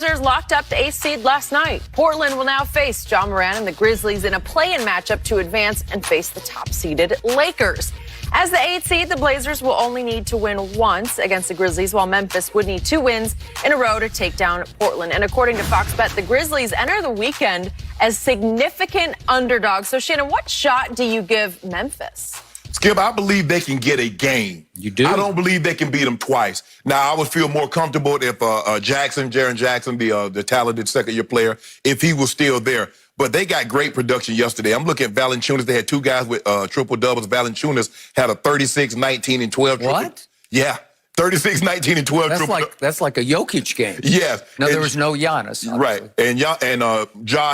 Blazers locked up the 8th seed last night. Portland will now face Ja Morant and the Grizzlies in a play-in matchup to advance and face the top-seeded Lakers. As the 8th seed, the Blazers will only need to win once against the Grizzlies, while Memphis would need 2 wins in a row to take down Portland. And according to Fox Bet, the Grizzlies enter the weekend as significant underdogs. So, Shannon, what shot do you give Memphis? Skip, I believe they can get a game. You do? I don't believe they can beat them twice. Now, I would feel more comfortable if Jaren Jackson, the talented second-year player, if he was still there. But they got great production yesterday. I'm looking at Valanciunas. They had 2 guys with triple-doubles. Valanciunas had a 36, 19, and 12 triple. What? Yeah, 36, 19, and 12 triple. That's like a Jokic game. Yes. Now, there was no Giannis. Obviously. Right. And Ja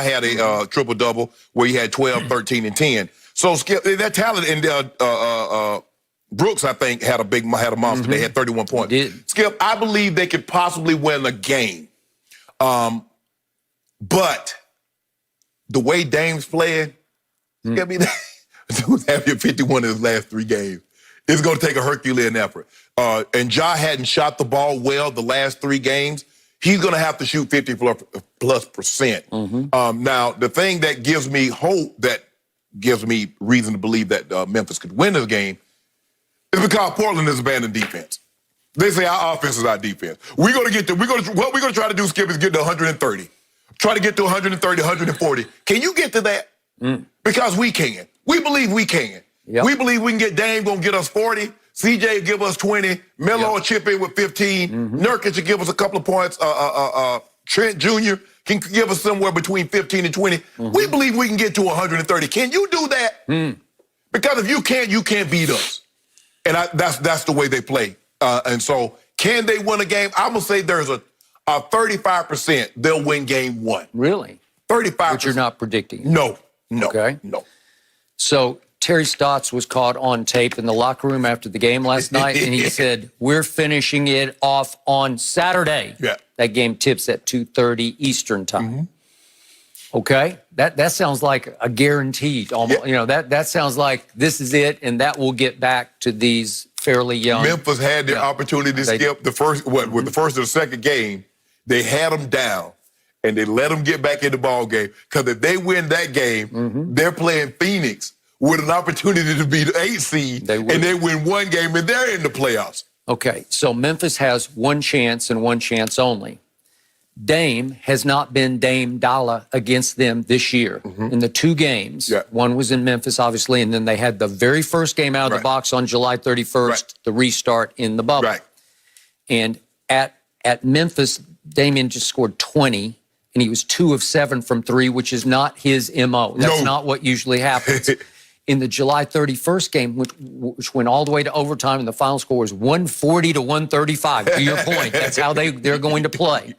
had a triple-double where he had 12, 13, and 10. So, Skip, that talent, and Brooks, I think, had a monster. They had 31 points. Skip, I believe they could possibly win a game. But the way Dame's playing, Skip, dude's having 51 in his last 3 games. It's going to take a Herculean effort. And Ja hadn't shot the ball well the last 3 games. He's going to have to shoot 50+%. Now, the thing that gives me hope, that gives me reason to believe that Memphis could win this game, is because Portland is abandoned defense. They say our offense is our defense. What we're going to try to do, Skip, is get to 130. Try to get to 130, 140. Can you get to that? Because we can. We believe we can. Yep. We believe we can get Dame going to get us 40. CJ will give us 20. Melo will chip in with 15. Nurkic will give us a couple of points. Trent Jr. can give us somewhere between 15 and 20. We believe we can get to 130. Can you do that? Because if you can't beat us. And that's the way they play. And so, can they win a game? I'm going to say there's a 35% they'll win game 1. Really? 35%. But you're not predicting it? No. Okay. No. So, Terry Stotts was caught on tape in the locker room after the game last night, and he said, we're finishing it off on Saturday. Yeah. That game tips at 2:30 Eastern time. Okay? That sounds like a guaranteed. Almost, you know, that sounds like this is it, and that will get back to these fairly young. Memphis had their opportunity to skip the first, with the first or the second game. They had them down, and they let them get back in the ball game. Because if they win that game, they're playing Phoenix with an opportunity to be the 8th seed, and they win 1 game, and they're in the playoffs. Okay, so Memphis has 1 chance and 1 chance only. Dame has not been Dame Dollar against them this year. In the 2 games, one was in Memphis, obviously, and then they had the very first game out of the box on July 31st, the restart in the bubble. And at Memphis, Damian just scored 20, and he was 2 of 7 from 3, which is not his MO. That's not what usually happens. In the July 31st game, which went all the way to overtime, and the final score was 140 to 135. To your point, that's how they're going to play.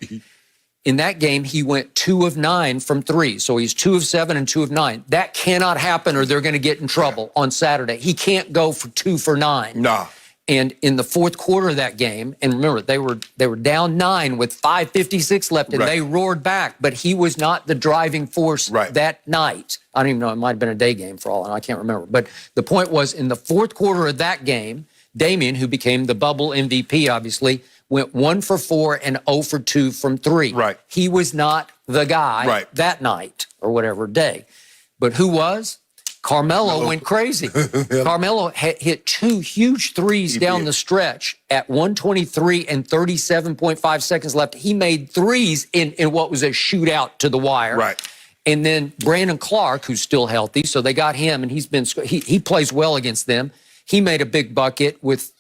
In that game, he went 2 of 9 from 3. So he's 2 of 7 and 2 of 9. That cannot happen, or they're going to get in trouble on Saturday. He can't go for 2 for 9. Nah. And in the 4th quarter of that game, and remember, they were down 9 with 5:56 left, and they roared back. But he was not the driving force that night. I don't even know. It might have been a day game for all I know. I can't remember. But the point was, in the 4th quarter of that game, Damian, who became the bubble MVP, obviously, went 1 for 4 and 0 for 2 from 3. He was not the guy that night or whatever day. But who was? Carmelo went crazy. Carmelo hit 2 huge threes down the stretch at 1:23 and 37.5 seconds left. He made threes in what was a shootout to the wire. And then Brandon Clark, who's still healthy, so they got him, and he plays well against them. He made a big bucket with,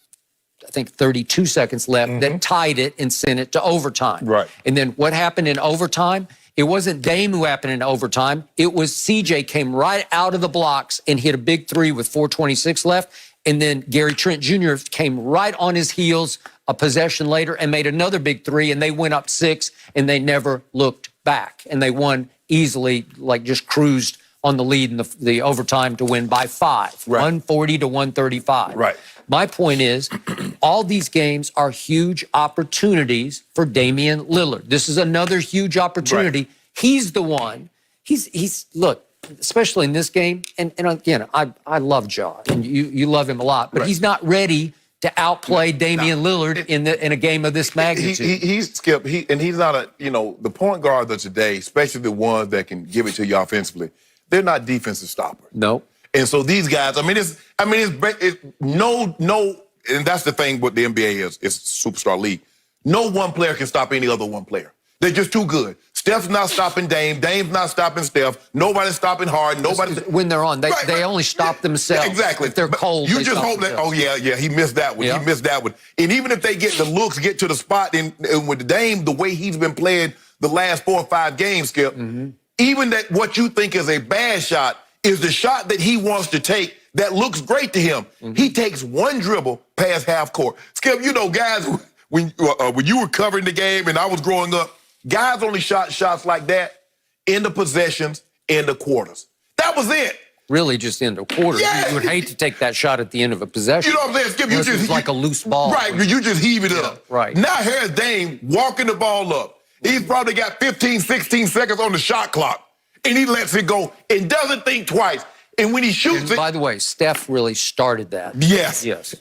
I think, 32 seconds left that tied it and sent it to overtime. And then what happened in overtime? It wasn't Dame who happened in overtime. It was CJ came right out of the blocks and hit a big 3 with 4:26 left. And then Gary Trent Jr. came right on his heels a possession later and made another big 3, and they went up 6, and they never looked back. And they won easily, like just cruised on the lead in the overtime to win by 5, 140 to 135. My point is, all these games are huge opportunities for Damian Lillard. This is another huge opportunity. He's the one. He's look, especially in this game, and again, I love Ja, and you love him a lot, but he's not ready to outplay Damian Lillard in a game of this magnitude. He's Skip. He's not a the point guards of today, especially the ones that can give it to you offensively. They're not defensive stoppers. No. And so these guys, it's no, and that's the thing. What the NBA is, it's a superstar league. No one player can stop any other one player. They're just too good. Steph's not stopping Dame. Dame's not stopping Steph. Nobody's stopping Harden. Nobody's when they're on. They only stop themselves. Exactly. If they're cold, you just hope that. Oh yeah, he missed that one. Yeah. He missed that one. And even if they get the looks, get to the spot, and with Dame, the way he's been playing the last 4 or 5 games, Skip, even that what you think is a bad shot is the shot that he wants to take that looks great to him. He takes one dribble past half court. Skip, guys, when you were covering the game and I was growing up, guys only shot shots like that in the possessions, in the quarters. That was it. Really, just in the quarter. Yeah. You would hate to take that shot at the end of a possession. You know what I'm saying, Skip? You just like a loose ball. Right, you just heave it up. Right. Now here's Dame walking the ball up. He's probably got 15, 16 seconds on the shot clock. And he lets it go and doesn't think twice. And when he shoots it... By the way, Steph really started that. Yes. Yes.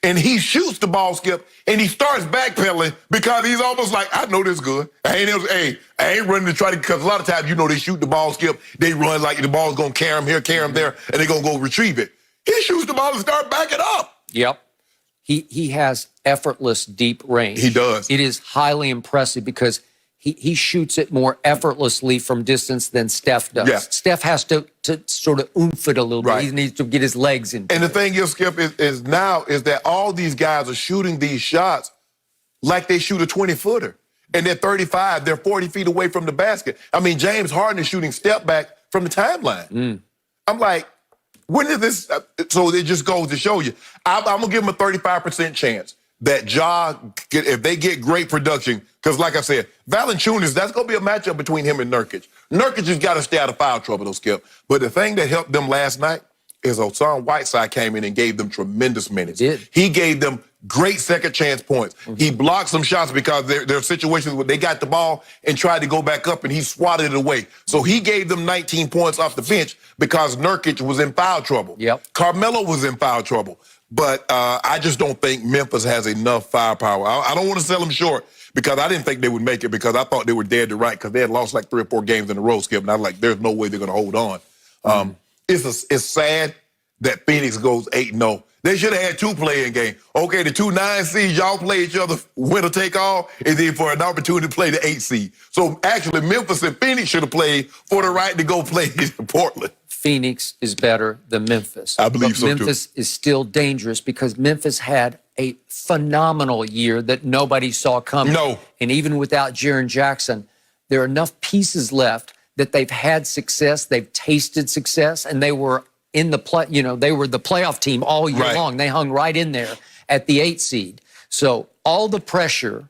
And he shoots the ball, Skip, and he starts backpedaling because he's almost like, I know this good. I ain't running to try to... Because a lot of times, they shoot the ball, Skip. They run like the ball's going to carry him here, carry him there, and they're going to go retrieve it. He shoots the ball and start backing up. Yep. He has effortless deep range. He does. It is highly impressive because he shoots it more effortlessly from distance than Steph does. Yeah. Steph has to sort of oomph it a little bit. He needs to get his legs in. And the thing is, Skip, is that all these guys are shooting these shots like they shoot a 20-footer. And they're 35, they're 40 feet away from the basket. James Harden is shooting step back from the timeline. I'm like, when is this? So it just goes to show you. I'm going to give them a 35% chance that if they get great production, because like I said, Valanciunas, that's going to be a matchup between him and Nurkic. Nurkic has got to stay out of foul trouble, though, Skip. But the thing that helped them last night is Hassan Whiteside came in and gave them tremendous minutes. He gave them great second chance points. He blocked some shots because there are situations where they got the ball and tried to go back up and he swatted it away. So he gave them 19 points off the bench because Nurkic was in foul trouble. Carmelo was in foul trouble. But I just don't think Memphis has enough firepower. I don't want to sell them short because I didn't think they would make it because I thought they were dead to right because they had lost like 3 or 4 games in a row, Skip, and I was like, there's no way they're going to hold on. It's sad that Phoenix goes 8-0. They should have had 2 play-in games. Okay, the 2 9 seeds, y'all play each other, winner take all, and then for an opportunity to play the 8 seed. So actually, Memphis and Phoenix should have played for the right to go play Portland. Phoenix is better than Memphis. I believe so, too. Memphis is still dangerous because Memphis had a phenomenal year that nobody saw coming. No. And even without Jaren Jackson, there are enough pieces left that they've had success, they've tasted success, and they were in the play. They were the playoff team all year long. They hung right in there at the 8 seed. So all the pressure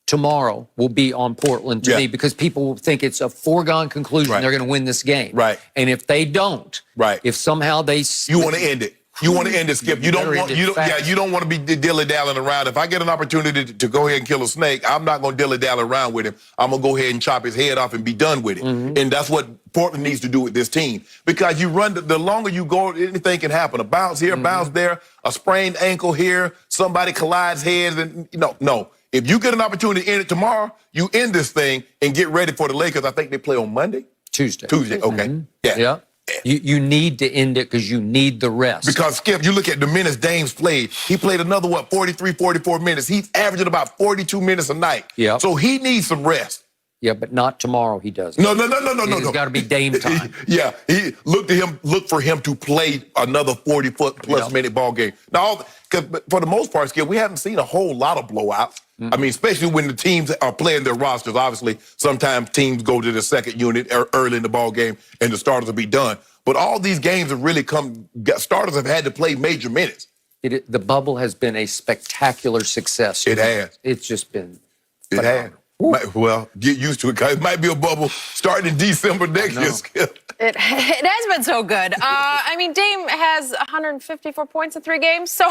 tomorrow will be on Portland to me because people will think it's a foregone conclusion they're going to win this game. And if they don't, if somehow they... You want to end it. You want to end it, Skip. You don't want to be dilly-dallying around. If I get an opportunity to go ahead and kill a snake, I'm not going to dilly-dally around with him. I'm going to go ahead and chop his head off and be done with it. And that's what Portland needs to do with this team. Because you run, the longer you go, anything can happen. A bounce here, bounce there, a sprained ankle here, somebody collides heads. And no. If you get an opportunity to end it tomorrow, you end this thing and get ready for the Lakers. I think they play on Monday? Tuesday, okay. Yeah. You need to end it because you need the rest. Because, Skip, you look at the minutes Dame's played. He played another, 43, 44 minutes. He's averaging about 42 minutes a night. So he needs some rest. Yeah, but not tomorrow he doesn't. No. It's got to be Dame time. Look for him to play another 40-plus minute ball game. Now, because for the most part, Skip, we haven't seen a whole lot of blowouts. Especially when the teams are playing their rosters. Obviously, sometimes teams go to the second unit early in the ball game and the starters will be done. But all these games have really starters have had to play major minutes. The bubble has been a spectacular success. It has. It's just been phenomenal. It has. Well, get used to it, because it might be a bubble starting in December next year, Skip. It has been so good. Dame has 154 points in 3 games, so